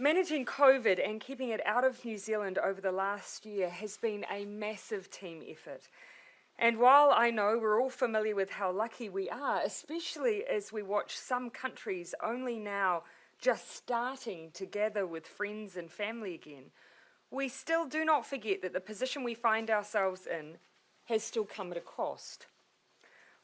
Managing COVID and keeping it out of New Zealand over the last year has been a massive team effort. And while I know we're all familiar with how lucky we are, especially as we watch some countries only now just starting to gather with friends and family again, we still do not forget that the position we find ourselves in has still come at a cost.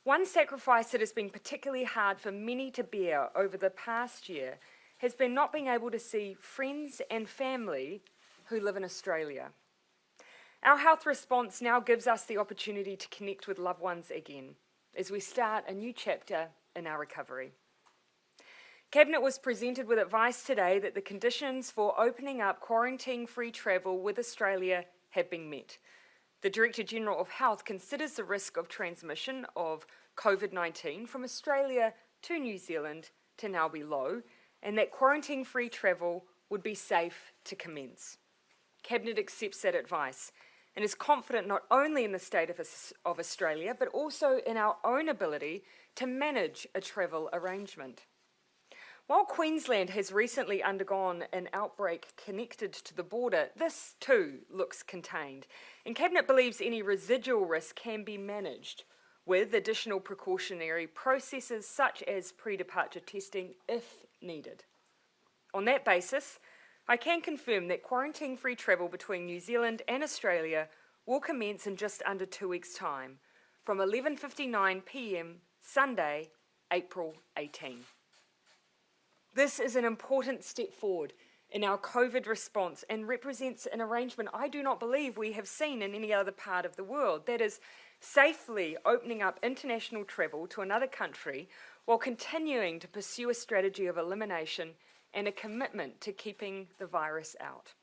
One sacrifice that has been particularly hard for many to bear over the past year has been not being able to see friends and family who live in Australia. Our health response now gives us the opportunity to connect with loved ones again as we start a new chapter in our recovery. Cabinet was presented with advice today that the conditions for opening up quarantine-free travel with Australia have been met. The Director-General of Health considers the risk of transmission of COVID-19 from Australia to New Zealand to now be low, and that quarantine-free travel would be safe to commence. Cabinet accepts that advice and is confident not only in the state of Australia, but also in our own ability to manage a travel arrangement. While Queensland has recently undergone an outbreak connected to the border, this too looks contained, and Cabinet believes any residual risk can be managed with additional precautionary processes such as pre-departure testing if needed. On that basis, I can confirm that quarantine-free travel between New Zealand and Australia will commence in just under 2 weeks' time, from 11:59 p.m. Sunday, April 18. This is an important step forward in our COVID response and represents an arrangement I do not believe we have seen in any other part of the world, that is, safely opening up international travel to another country while continuing to pursue a strategy of elimination and a commitment to keeping the virus out.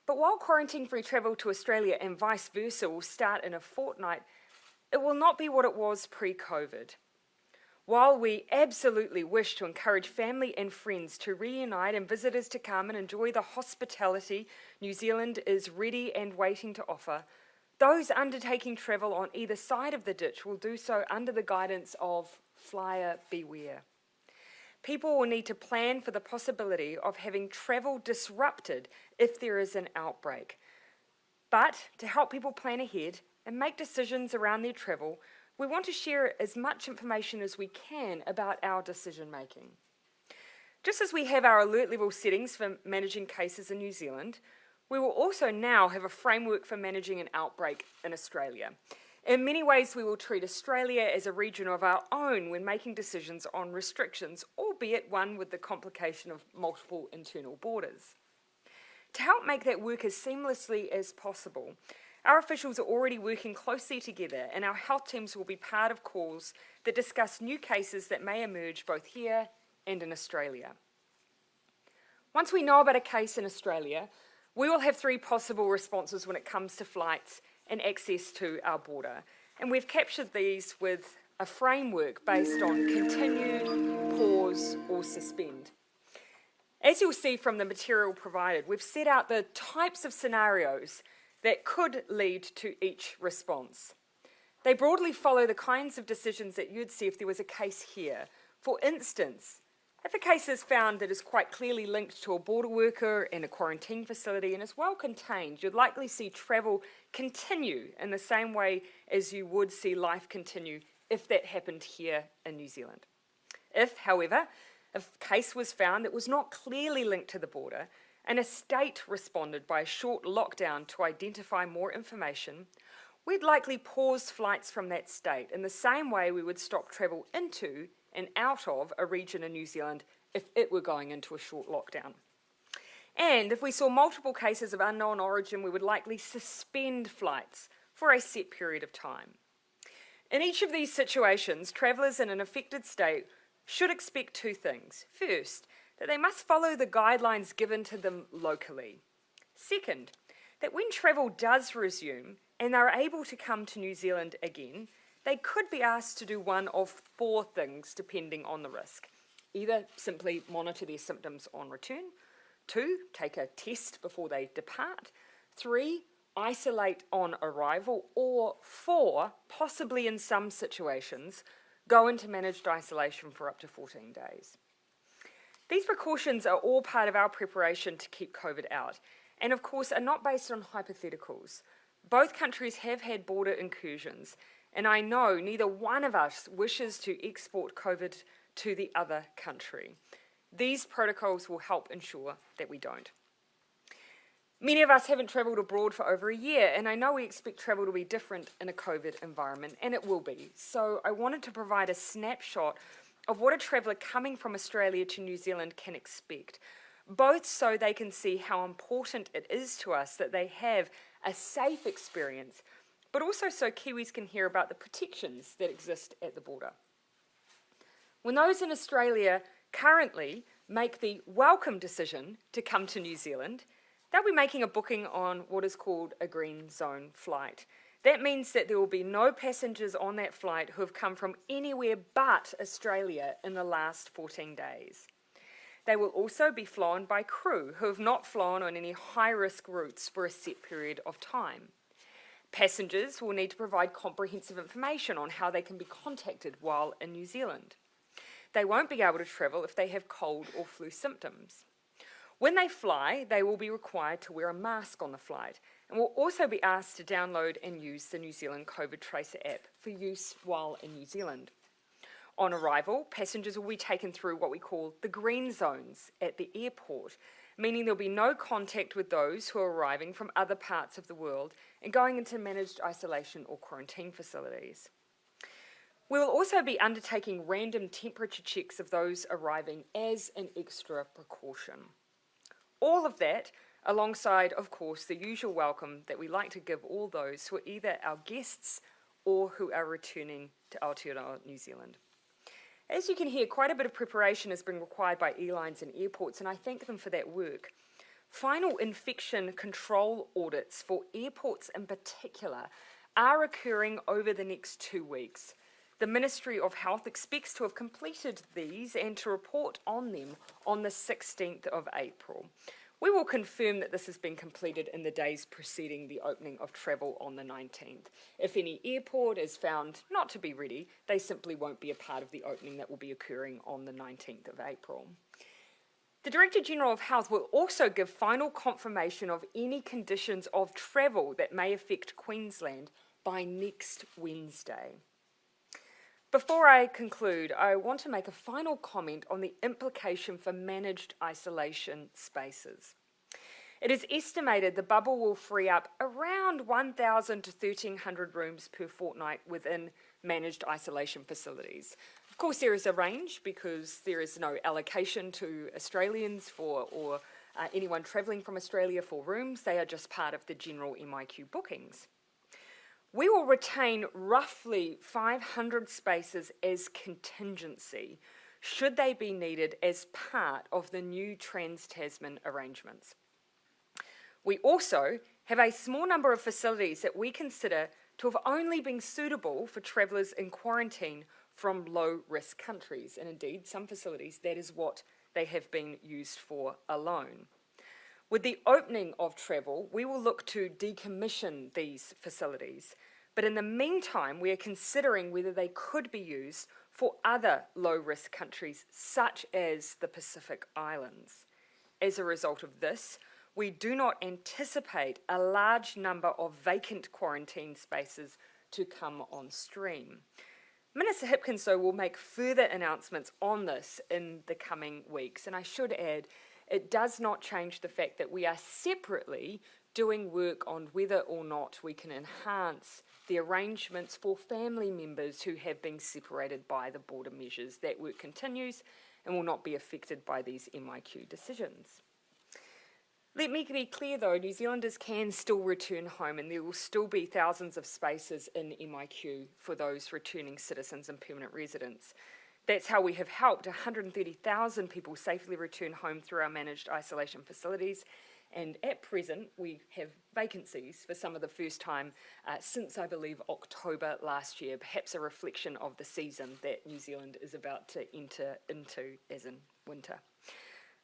But while quarantine-free travel to Australia and vice versa will start in a fortnight, it will not be what it was pre-COVID. While we absolutely wish to encourage family and friends to reunite and visitors to come and enjoy the hospitality New Zealand is ready and waiting to offer, those undertaking travel on either side of the ditch will do so under the guidance of flyer beware. People will need to plan for the possibility of having travel disrupted if there is an outbreak. But to help people plan ahead and make decisions around their travel, we want to share as much information as we can about our decision making. Just as we have our alert level settings for managing cases in New Zealand, we will also now have a framework for managing an outbreak in Australia. In many ways, we will treat Australia as a region of our own when making decisions on restrictions, albeit one with the complication of multiple internal borders. To help make that work as seamlessly as possible, our officials are already working closely together, and our health teams will be part of calls that discuss new cases that may emerge both here and in Australia. Once we know about a case in Australia, we will have 3 possible responses when it comes to flights and access to our border. And we've captured these with a framework based on continue, pause, or suspend. As you'll see from the material provided, we've set out the types of scenarios that could lead to each response. They broadly follow the kinds of decisions that you'd see if there was a case here. For instance, if a case is found that is quite clearly linked to a border worker in a quarantine facility and is well contained, you'd likely see travel continue in the same way as you would see life continue if that happened here in New Zealand. If, however, a case was found that was not clearly linked to the border and a state responded by a short lockdown to identify more information, we'd likely pause flights from that state in the same way we would stop travel into and out of a region in New Zealand if it were going into a short lockdown. And if we saw multiple cases of unknown origin, we would likely suspend flights for a set period of time. In each of these situations, travellers in an affected state should expect 2 things. First, that they must follow the guidelines given to them locally. Second, that when travel does resume and they're able to come to New Zealand again, they could be asked to do one of 4 things depending on the risk. Either simply monitor their symptoms on return, 2, take a test before they depart, 3, isolate on arrival, or 4, possibly in some situations, go into managed isolation for up to 14 days. These precautions are all part of our preparation to keep COVID out, and of course are not based on hypotheticals. Both countries have had border incursions, and I know neither one of us wishes to export COVID to the other country. These protocols will help ensure that we don't. Many of us haven't travelled abroad for over a year, and I know we expect travel to be different in a COVID environment, and it will be. So I wanted to provide a snapshot of what a traveller coming from Australia to New Zealand can expect, both so they can see how important it is to us that they have a safe experience, but also so Kiwis can hear about the protections that exist at the border. When those in Australia currently make the welcome decision to come to New Zealand, they'll be making a booking on what is called a green zone flight. That means that there will be no passengers on that flight who have come from anywhere but Australia in the last 14 days. They will also be flown by crew who have not flown on any high-risk routes for a set period of time. Passengers will need to provide comprehensive information on how they can be contacted while in New Zealand. They won't be able to travel if they have cold or flu symptoms. When they fly, they will be required to wear a mask on the flight and will also be asked to download and use the New Zealand COVID Tracer app for use while in New Zealand. On arrival, passengers will be taken through what we call the green zones at the airport, meaning there'll be no contact with those who are arriving from other parts of the world and going into managed isolation or quarantine facilities. We will also be undertaking random temperature checks of those arriving as an extra precaution. All of that alongside, of course, the usual welcome that we like to give all those who are either our guests or who are returning to Aotearoa, New Zealand. As you can hear, quite a bit of preparation has been required by airlines and airports, and I thank them for that work. Final infection control audits for airports in particular are occurring over the next 2 weeks. The Ministry of Health expects to have completed these and to report on them on the 16th of April. We will confirm that this has been completed in the days preceding the opening of travel on the 19th. If any airport is found not to be ready, they simply won't be a part of the opening that will be occurring on the 19th of April. The Director General of Health will also give final confirmation of any conditions of travel that may affect Queensland by next Wednesday. Before I conclude, I want to make a final comment on the implication for managed isolation spaces. It is estimated the bubble will free up around 1,000 to 1,300 rooms per fortnight within managed isolation facilities. Of course, there is a range because there is no allocation to Australians or anyone travelling from Australia for rooms. They are just part of the general MIQ bookings. We will retain roughly 500 spaces as contingency, should they be needed as part of the new Trans-Tasman arrangements. We also have a small number of facilities that we consider to have only been suitable for travellers in quarantine from low-risk countries, and indeed some facilities that is what they have been used for alone. With the opening of travel, we will look to decommission these facilities, but in the meantime, we are considering whether they could be used for other low-risk countries, such as the Pacific Islands. As a result of this, we do not anticipate a large number of vacant quarantine spaces to come on stream. Minister Hipkinson will make further announcements on this in the coming weeks, and I should add, it does not change the fact that we are separately doing work on whether or not we can enhance the arrangements for family members who have been separated by the border measures. That work continues and will not be affected by these MIQ decisions. Let me be clear though, New Zealanders can still return home and there will still be thousands of spaces in MIQ for those returning citizens and permanent residents. That's how we have helped 130,000 people safely return home through our managed isolation facilities, and at present we have vacancies for some of the first time since I believe October last year, perhaps a reflection of the season that New Zealand is about to enter into as in winter.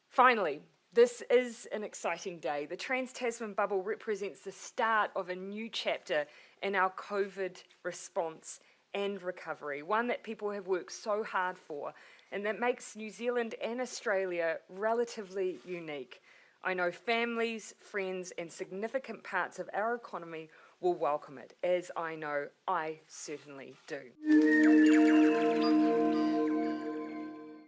Finally, this is an exciting day. The Trans-Tasman bubble represents the start of a new chapter in our COVID response and recovery, one that people have worked so hard for, and that makes New Zealand and Australia relatively unique. I know families, friends, and significant parts of our economy will welcome it, as I know I certainly do.